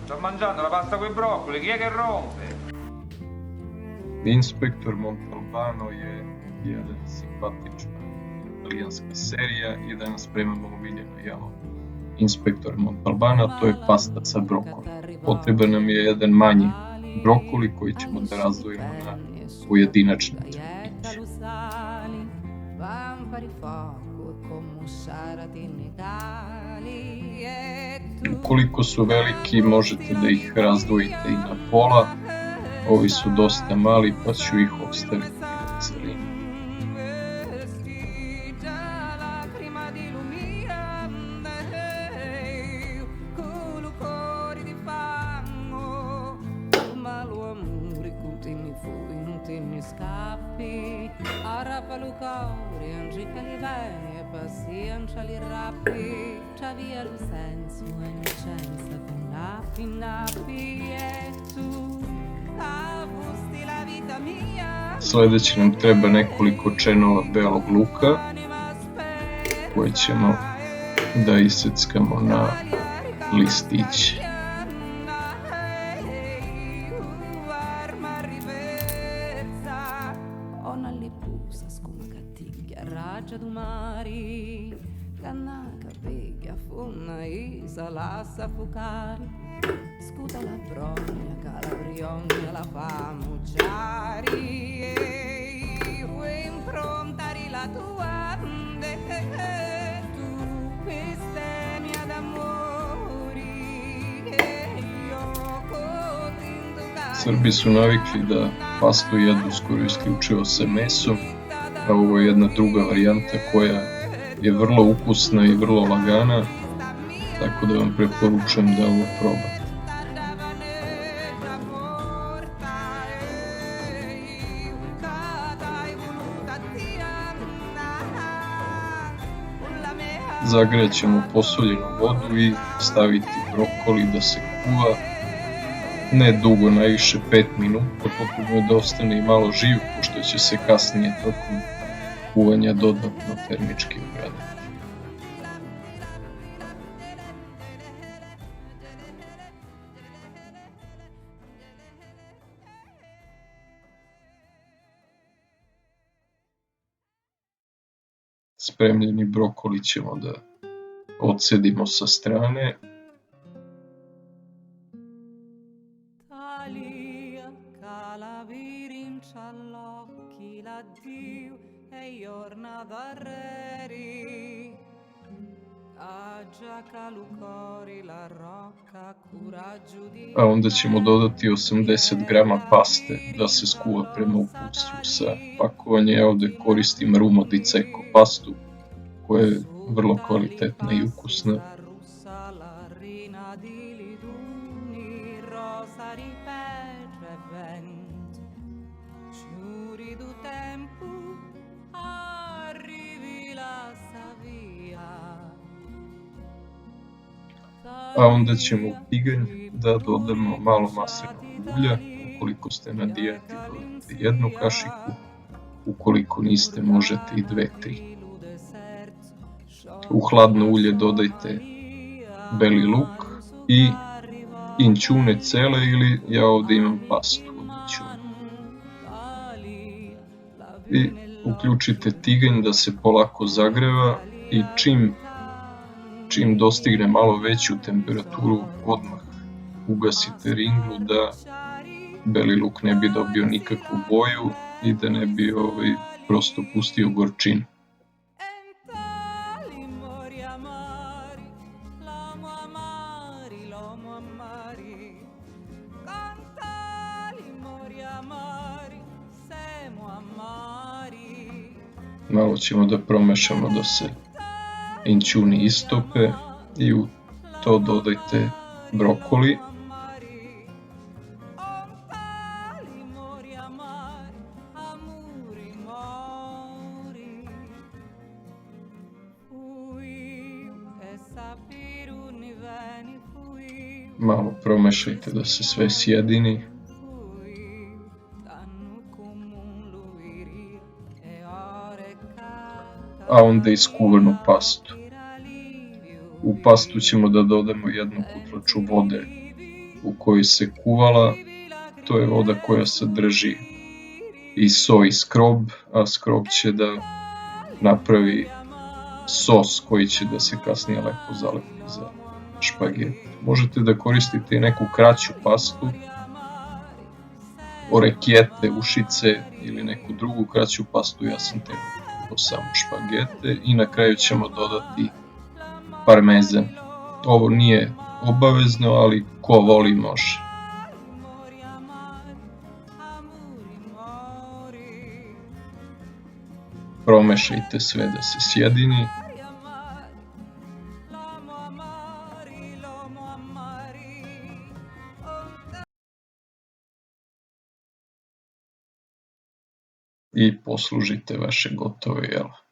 Sto mangiando la pasta con i broccoli, chi è che rompe? Inspektor Montalbano je jedna simpatična italijanska serija i danas spremamo omiljeno jelo Inspektor Montalbana, to je pasta sa brokoli. Potreban nam je jedan manji brokoli koji ćemo da razdvojimo na pojedinačne crtiće. Ukoliko su veliki, možete da ih razdvojite i na pola. Ovi su dosta mali, pa ću ih ostaviti u celini. Sledeće nam treba nekoliko čenova belog luka koje ćemo da iseckamo na listiće. Scusa la brogna, calabriogna, la famucciari e improntari la tua tu bestemmia d'amori io Srbi su navikli da pastu jedu skoro isključivo sa mesom, a ovo je jedna druga varijanta koja je vrlo ukusna i vrlo lagana, tako da vam preporučujem da ovo probate. Zagrejat ćemo posoljenu vodu i staviti brokoli da se kuva. Ne dugo, najviše 5 minuta, potrebno je da ostane i malo živ, pošto će se kasnije tokom kuvanja dodatno termički obraditi. Spremljeni brokoli ćemo da odcedimo sa strane. A onda ćemo dodati 80 grama paste da se skuva prema ukusu. Sa pakovanja ja ovde koristim Rumo di Cecco pastu koja je vrlo kvalitetna i ukusna. A onda ćemo u tiganj da dodamo malo maslinovog ulja. Ukoliko ste na dijeti, dodajte 1 kašiku, ukoliko niste možete i 2-3. U hladno ulje dodajte beli luk i inćune cele ili ja ovde imam pastu od inćuna. I uključite tiganj da se polako zagreva i čim dostigne malo veću temperaturu odmah ugasite ringlu da beli luk ne bi dobio nikakvu boju i da ne bi prosto pustio gorčinu. Malo ćemo da promešamo da se inćuni istope i u to dodajte brokoli. Malo promešajte da se sve sjedini. A onda iskuvanu pastu. U pastu ćemo da dodamo 1 kutlaču vode u kojoj se kuvala, to je voda koja sadrži i so i skrob, a skrob će da napravi sos koji će da se kasnije lepo zalepi za špaget. Možete da koristite i neku kraću pastu, orekjete, ušice ili neku drugu kraću pastu, ja sam trebao samo špagete i na kraju ćemo dodati parmezan. Ovo nije obavezno, ali ko voli može. Promešajte sve da se sjedini. I poslužite vaše gotove jelo.